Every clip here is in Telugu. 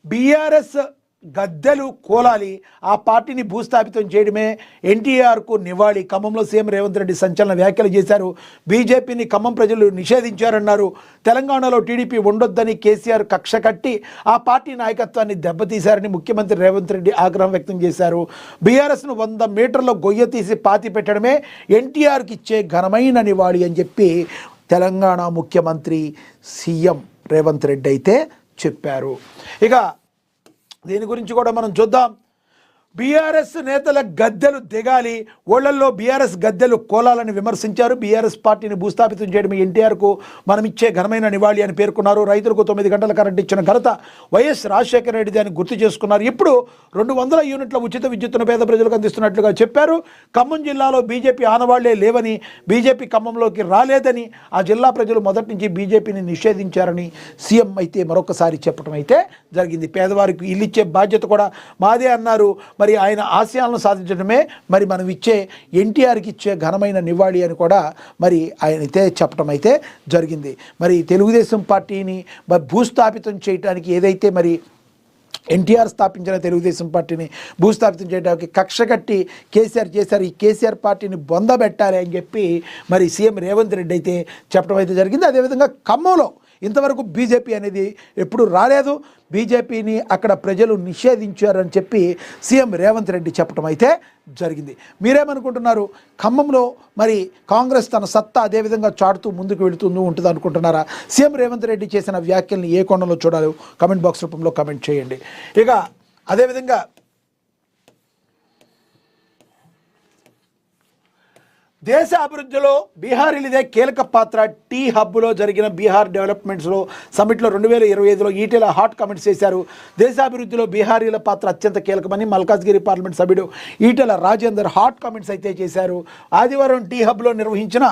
బీఆర్ఎస్ గద్దెలు కోలాలి, ఆ పార్టీని భూస్థాపితం చేయడమే ఎన్టీఆర్కు నివాళి. ఖమ్మంలో సీఎం రేవంత్ రెడ్డి సంచలన వ్యాఖ్యలు చేశారు. బీజేపీని ఖమ్మం ప్రజలు నిషేధించారన్నారు. తెలంగాణలో టీడీపీ ఉండొద్దని కేసీఆర్ కక్ష కట్టి ఆ పార్టీ నాయకత్వాన్ని దెబ్బతీశారని ముఖ్యమంత్రి రేవంత్ రెడ్డి ఆగ్రహం వ్యక్తం చేశారు. బీఆర్ఎస్ను 100 మీటర్ల గొయ్య తీసి పాతి పెట్టడమే ఎన్టీఆర్కి ఇచ్చే ఘనమైన నివాళి అని చెప్పి తెలంగాణ ముఖ్యమంత్రి సీఎం రేవంత్ రెడ్డి అయితే చెప్పారు. ఇక దీని గురించి కూడా మనం చూద్దాం. బీఆర్ఎస్ నేతల గద్దెలు దిగాలి, ఓళ్లల్లో బీఆర్ఎస్ గద్దెలు కోలాలని విమర్శించారు. బీఆర్ఎస్ పార్టీని భూస్థాపితం చేయడం ఎన్టీఆర్కు మనం ఇచ్చే ఘనమైన నివాళి అని పేర్కొన్నారు. రైతులకు 9 గంటల కరెంట్ ఇచ్చిన ఘనత వైఎస్ రాజశేఖర రెడ్డి అని గుర్తు చేసుకున్నారు. ఇప్పుడు 200 యూనిట్ల ఉచిత విద్యుత్తును పేద ప్రజలకు అందిస్తున్నట్లుగా చెప్పారు. ఖమ్మం జిల్లాలో బీజేపీ ఆనవాళ్లే లేవని, బీజేపీ ఖమ్మంలోకి రాలేదని, ఆ జిల్లా ప్రజలు మొదటి నుంచి బీజేపీని నిషేధించారని సీఎం అయితే మరొకసారి చెప్పడం అయితే జరిగింది. పేదవారికి ఇల్లు ఇచ్చే బాధ్యత కూడా మాదే అన్నారు. మరి ఆయన ఆశయాలను సాధించడమే మరి మనం ఇచ్చే ఎన్టీఆర్కి ఇచ్చే ఘనమైన నివాళి అని కూడా మరి ఆయన అయితే చెప్పడం అయితే జరిగింది. మరి తెలుగుదేశం పార్టీని భూస్థాపితం చేయడానికి ఏదైతే మరి ఎన్టీఆర్ స్థాపించిన తెలుగుదేశం పార్టీని భూస్థాపితం చేయడానికి కక్ష కట్టి కేసీఆర్ చేశారు. ఈ కేసీఆర్ పార్టీని బొందబెట్టాలి అని చెప్పి మరి సీఎం రేవంత్ రెడ్డి అయితే చెప్పడం అయితే జరిగింది. అదేవిధంగా ఖమ్మంలో ఇంతవరకు బీజేపీ అనేది ఎప్పుడు రాలేదు, బీజేపీని అక్కడ ప్రజలు నిషేధించారని చెప్పి సీఎం రేవంత్ రెడ్డి చెప్పడం అయితే జరిగింది. మీరేమనుకుంటున్నారు? ఖమ్మంలో మరి కాంగ్రెస్ తన సత్తా అదేవిధంగా చాటుతూ ముందుకు వెళుతూ ఉంటుంది అనుకుంటున్నారా? సీఎం రేవంత్ రెడ్డి చేసిన వ్యాఖ్యల్ని ఏ కోణంలో చూడాలి కామెంట్ బాక్స్ రూపంలో కామెంట్ చేయండి. ఇక అదేవిధంగా దేశ అభివృద్ధిలో బీహారీలదే కీలక పాత్ర. టీ హబ్లో జరిగిన బీహార్ డెవలప్మెంట్స్లో సమిట్లో 2025లో ఈటెల హాట్ కామెంట్స్ చేశారు. దేశాభివృద్ధిలో బీహారీల పాత్ర అత్యంత కీలకమని మల్కాజ్గిరి పార్లమెంట్ సభ్యుడు ఈటెల రాజేందర్ హాట్ కామెంట్స్ అయితే చేశారు. ఆదివారం టీ హబ్లో నిర్వహించిన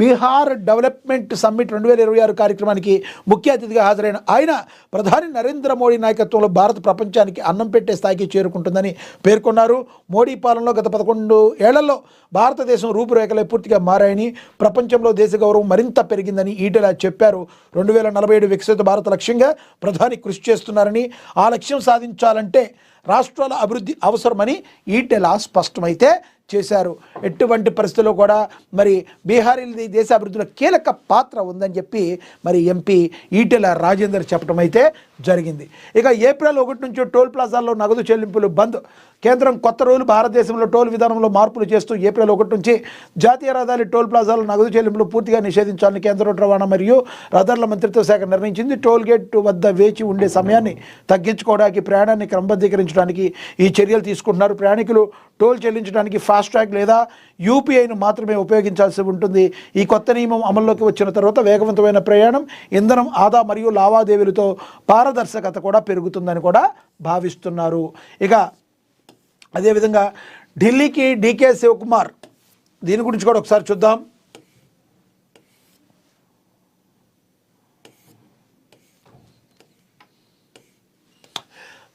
బీహార్ డెవలప్మెంట్ సమ్మిట్ 2026 కార్యక్రమానికి ముఖ్య అతిథిగా హాజరైన ఆయన ప్రధాని నరేంద్ర మోడీ నాయకత్వంలో భారత్ ప్రపంచానికి అన్నం పెట్టే స్థాయికి చేరుకుంటుందని పేర్కొన్నారు. మోడీ పాలనలో గత 11 ఏళ్లలో భారతదేశం రూపురేఖలే పూర్తిగా మారాయని, ప్రపంచంలో దేశ గౌరవం మరింత పెరిగిందని ఈటెల చెప్పారు. 2047 వికసిత భారత లక్ష్యంగా ప్రధాని కృషి చేస్తున్నారని, ఆ లక్ష్యం సాధించాలంటే రాష్ట్రాల అభివృద్ధి అవసరమని ఈటెల స్పష్టమైతే చేశారు. ఎటువంటి పరిస్థితుల్లో కూడా మరి బీహారీలది దేశ అభివృద్ధిలో కీలక పాత్ర ఉందని చెప్పి మరి ఎంపీ ఈటెల రాజేందర్ చెప్పడం అయితే జరిగింది. ఇక ఏప్రిల్ 1 నుంచి టోల్ ప్లాజాల్లో నగదు చెల్లింపులు బంద్. కేంద్రం కొత్త రూల్ భారతదేశంలో టోల్ విధానంలో మార్పులు చేస్తూ ఏప్రిల్ 1 నుంచి జాతీయ రహదారి టోల్ ప్లాజాల్లో నగదు చెల్లింపులు పూర్తిగా నిషేధించాలని కేంద్ర రోడ్డు రవాణా మరియు రహదారుల మంత్రిత్వ శాఖ నిర్ణయించింది. టోల్ గేట్ వద్ద వేచి ఉండే సమయాన్ని తగ్గించుకోవడానికి, ప్రయాణాన్ని క్రమబద్ధీకరించడానికి ఈ చర్యలు తీసుకుంటున్నారు. ప్రయాణికులు టోల్ చెల్లించడానికి ఫాస్ట్రాగ్ లేదా యూపీఐను మాత్రమే ఉపయోగించాల్సి ఉంటుంది. ఈ కొత్త నియమం అమల్లోకి వచ్చిన తర్వాత వేగవంతమైన ప్రయాణం, ఇంధనం ఆదా మరియు లావాదేవీలతో పారదర్శకత కూడా పెరుగుతుందని కూడా భావిస్తున్నారు. ఇక అదేవిధంగా ఢిల్లీకి డీకే శివకుమార్, దీని గురించి కూడా ఒకసారి చూద్దాం.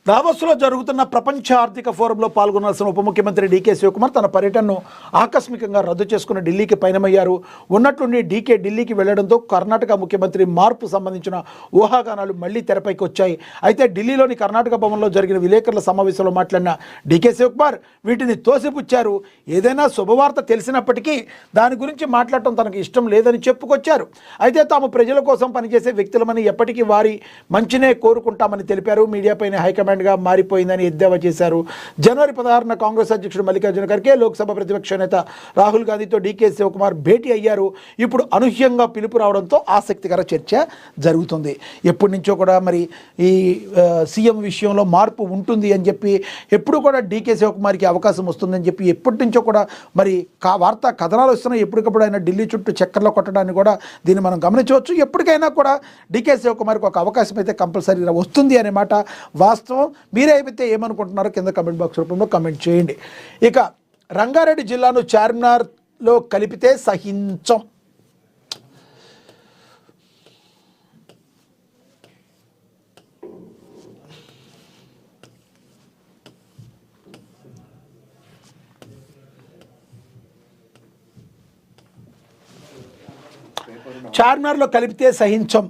దావోస్లో జరుగుతున్న ప్రపంచ ఆర్థిక ఫోరంలో పాల్గొనాల్సిన ఉప ముఖ్యమంత్రి డీకే శివకుమార్ తన పర్యటనను ఆకస్మికంగా రద్దు చేసుకుని ఢిల్లీకి పయనమయ్యారు. ఉన్నట్లుండి డీకే ఢిల్లీకి వెళ్లడంతో కర్ణాటక ముఖ్యమంత్రి మార్పు సంబంధించిన ఊహాగానాలు మళ్లీ తెరపైకి వచ్చాయి. అయితే ఢిల్లీలోని కర్ణాటక భవన్లో జరిగిన విలేకరుల సమావేశంలో మాట్లాడిన డీకే శివకుమార్ వీటిని తోసిపుచ్చారు. ఏదైనా శుభవార్త తెలిసినప్పటికీ దాని గురించి మాట్లాడటం తనకు ఇష్టం లేదని చెప్పుకొచ్చారు. అయితే తాము ప్రజల కోసం పనిచేసే వ్యక్తులమని, ఎప్పటికీ వారి మంచినే కోరుకుంటామని తెలిపారు. మీడియాపైన హైకమాండ్ గా మారిపోయిందని ఎద్దేవా చేశారు. జనవరి 16న కాంగ్రెస్ అధ్యక్షుడు మల్లికార్జున ఖర్గే, లోక్సభ ప్రతిపక్ష నేత రాహుల్ గాంధీతో డీకే శివకుమార్ భేటీ అయ్యారు. ఇప్పుడు అనూహ్యంగా పిలుపు రావడంతో ఆసక్తికర చర్చ జరుగుతుంది. ఎప్పటి నుంచో కూడా మరి ఈ సీఎం విషయంలో మార్పు ఉంటుంది అని చెప్పి, ఎప్పుడు కూడా డీకే శివకుమార్కి అవకాశం వస్తుందని చెప్పి ఎప్పటి నుంచో కూడా మరి వార్తా కథనాలు వస్తున్నాయి. ఎప్పటికప్పుడు ఆయన ఢిల్లీ చుట్టూ చక్కర్లో కొట్టడాన్ని కూడా దీన్ని మనం గమనించవచ్చు. ఎప్పటికైనా కూడా డీకే శివకుమార్కి ఒక అవకాశం అయితే కంపల్సరీగా వస్తుంది అనే మాట వాస్తవం. మీరే అయితే ఏమనుకుంటున్నారో కింద కమెంట్ బాక్స్ రూపంలో కమెంట్ చేయండి. ఇక రంగారెడ్డి జిల్లాను చార్మినార్లో కలిపితే సహించం. చార్మినార్లో కలిపితే సహించం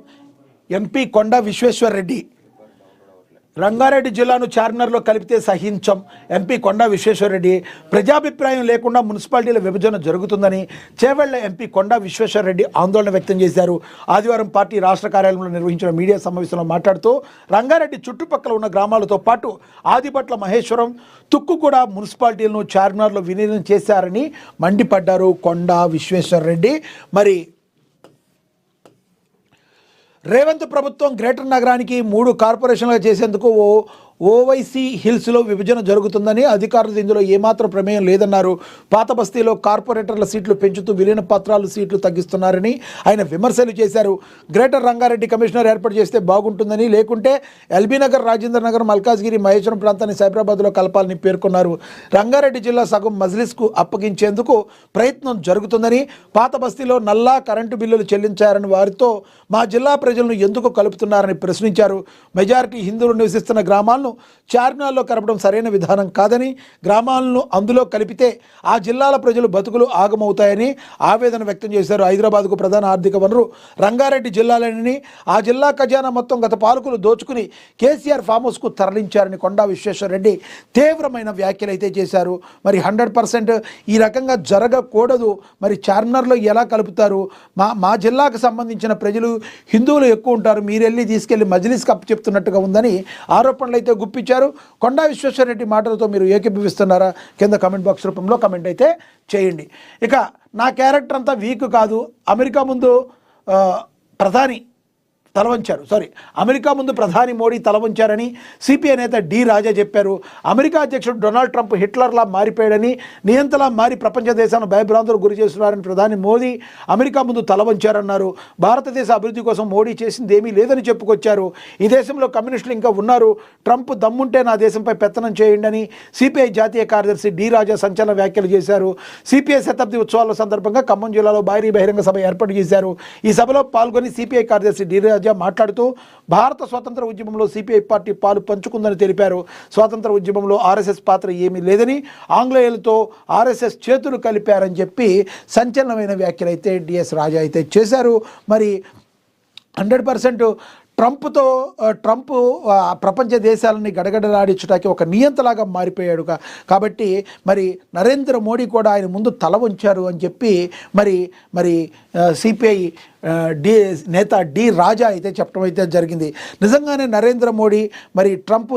ఎంపీ కొండా విశ్వేశ్వర్ రెడ్డి. రంగారెడ్డి జిల్లాను చార్మినార్లో కలిపితే సహించం ఎంపీ కొండా విశ్వేశ్వరరెడ్డి. ప్రజాభిప్రాయం లేకుండా మున్సిపాలిటీల విభజన జరుగుతుందని చేవెళ్ల ఎంపీ కొండా విశ్వేశ్వరరెడ్డి ఆందోళన వ్యక్తం చేశారు. ఆదివారం పార్టీ రాష్ట్ర కార్యాలయంలో నిర్వహించిన మీడియా సమావేశంలో మాట్లాడుతూ రంగారెడ్డి చుట్టుపక్కల ఉన్న గ్రామాలతో పాటు ఆదిపట్ల మహేశ్వరం, తుక్కుగూడ మున్సిపాలిటీలను చార్మినార్లో విలీనం చేశారని మండిపడ్డారు కొండా విశ్వేశ్వరరెడ్డి. మరి రేవంత్ ప్రభుత్వం గ్రేటర్ నగరానికి 3 కార్పొరేషన్లుగా చేసేందుకు ఓవైసీ హిల్స్లో విభజన జరుగుతుందని, అధికారులు ఇందులో ఏమాత్రం ప్రమేయం లేదన్నారు. పాత బస్తీలో కార్పొరేటర్ల సీట్లు పెంచుతూ విలీన పత్రాలు సీట్లు తగ్గిస్తున్నారని ఆయన విమర్శలు చేశారు. గ్రేటర్ రంగారెడ్డి కమిషనర్ ఏర్పాటు చేస్తే బాగుంటుందని, లేకుంటే ఎల్బీనగర్, రాజేంద్ర నగర్, మల్కాజ్గిరి, మహేశ్వరం ప్రాంతాన్ని సైబరాబాద్లో కలపాలని పేర్కొన్నారు. రంగారెడ్డి జిల్లా సగం మజ్లిస్కు అప్పగించేందుకు ప్రయత్నం జరుగుతుందని, పాత బస్తీలో నల్లా కరెంటు బిల్లులు చెల్లించారని వారితో మా జిల్లా ప్రజలను ఎందుకు కలుపుతున్నారని ప్రశ్నించారు. మెజారిటీ హిందువులు నివసిస్తున్న గ్రామాలను చార్మినార్లో కలపడం సరైన విధానం కాదని, గ్రామాలను అందులో కలిపితే ఆ జిల్లాల ప్రజలు బతుకులు ఆగమవుతాయని ఆవేదన వ్యక్తం చేశారు. హైదరాబాద్కు ప్రధాన ఆర్థిక వనరు రంగారెడ్డి జిల్లాలని, ఆ జిల్లా ఖజానా మొత్తం గత పాలకులు దోచుకుని కేసీఆర్ ఫామ్ హౌస్కు తరలించారని కొండా విశ్వేశ్వరరెడ్డి తీవ్రమైన వ్యాఖ్యలు అయితే చేశారు. మరి 100% ఈ రకంగా జరగకూడదు. మరి చార్మినార్లో ఎలా కలుపుతారు? మా జిల్లాకు సంబంధించిన ప్రజలు హిందువులు ఎక్కువ ఉంటారు, మీరెళ్ళి తీసుకెళ్లి మజ్లిస్కి అప్పు చెప్తున్నట్టుగా ఉందని ఆరోపణలు అయితే గుప్పించారు. కొండా విశ్వేశ్వరరెడ్డి మాటలతో మీరు ఏకీభవిస్తున్నారా? కింద కమెంట్ బాక్స్ రూపంలో కమెంట్ అయితే చేయండి. ఇక నా క్యారెక్టర్ అంతా వీక్ కాదు, అమెరికా ముందు అమెరికా ముందు ప్రధాని మోడీ తలవంచారని సిపిఐ నేత డి రాజా చెప్పారు. అమెరికా అధ్యక్షుడు డొనాల్డ్ ట్రంప్ హిట్లర్లా మారిపోయాడని, నియంతలా మారి ప్రపంచ దేశాలను భయభ్రాంతులకు గురి చేస్తున్నారని ప్రధాని మోదీ అమెరికా ముందు తలవంచారన్నారు. భారతదేశ అభివృద్ధి కోసం మోడీ చేసింది ఏమీ లేదని చెప్పుకొచ్చారు. ఈ దేశంలో కమ్యూనిస్టులు ఇంకా ఉన్నారు, ట్రంప్ దమ్ముంటే నా దేశంపై పెత్తనం చేయండి అని సిపిఐ జాతీయ కార్యదర్శి డి రాజా సంచలన వ్యాఖ్యలు చేశారు. సిపిఐ శతాబ్ది ఉత్సవాల సందర్భంగా ఖమ్మం జిల్లాలో భారీ బహిరంగ సభ ఏర్పాటు చేశారు. ఈ సభలో పాల్గొని సిపిఐ కార్యదర్శి డి రాజా మాట్లాడుతూ భారత స్వాతంత్ర ఉద్యమంలో సిపిఐ పార్టీ పాలు పంచుకుందని తెలిపారు. స్వాతంత్ర ఉద్యమంలో ఆర్ఎస్ఎస్ పాత్ర ఏమీ లేదని, ఆంగ్లేయులతో ఆర్ఎస్ఎస్ చేతులు కలిపారని చెప్పి సంచలనమైన వ్యాఖ్యలు అయితే డిఎస్ రాజా అయితే చేశారు. మరి 100% ట్రంప్ ప్రపంచ దేశాలని గడగడలాడించడానికి ఒక నియంతలాగా మారిపోయాడు. కాబట్టి మరి నరేంద్ర మోడీ కూడా ఆయన ముందు తల వంచారు అని చెప్పి మరి సిపిఐ నేత డి రాజా అయితే చెప్పడం అయితే జరిగింది. నిజంగానే నరేంద్ర మోడీ మరి ట్రంప్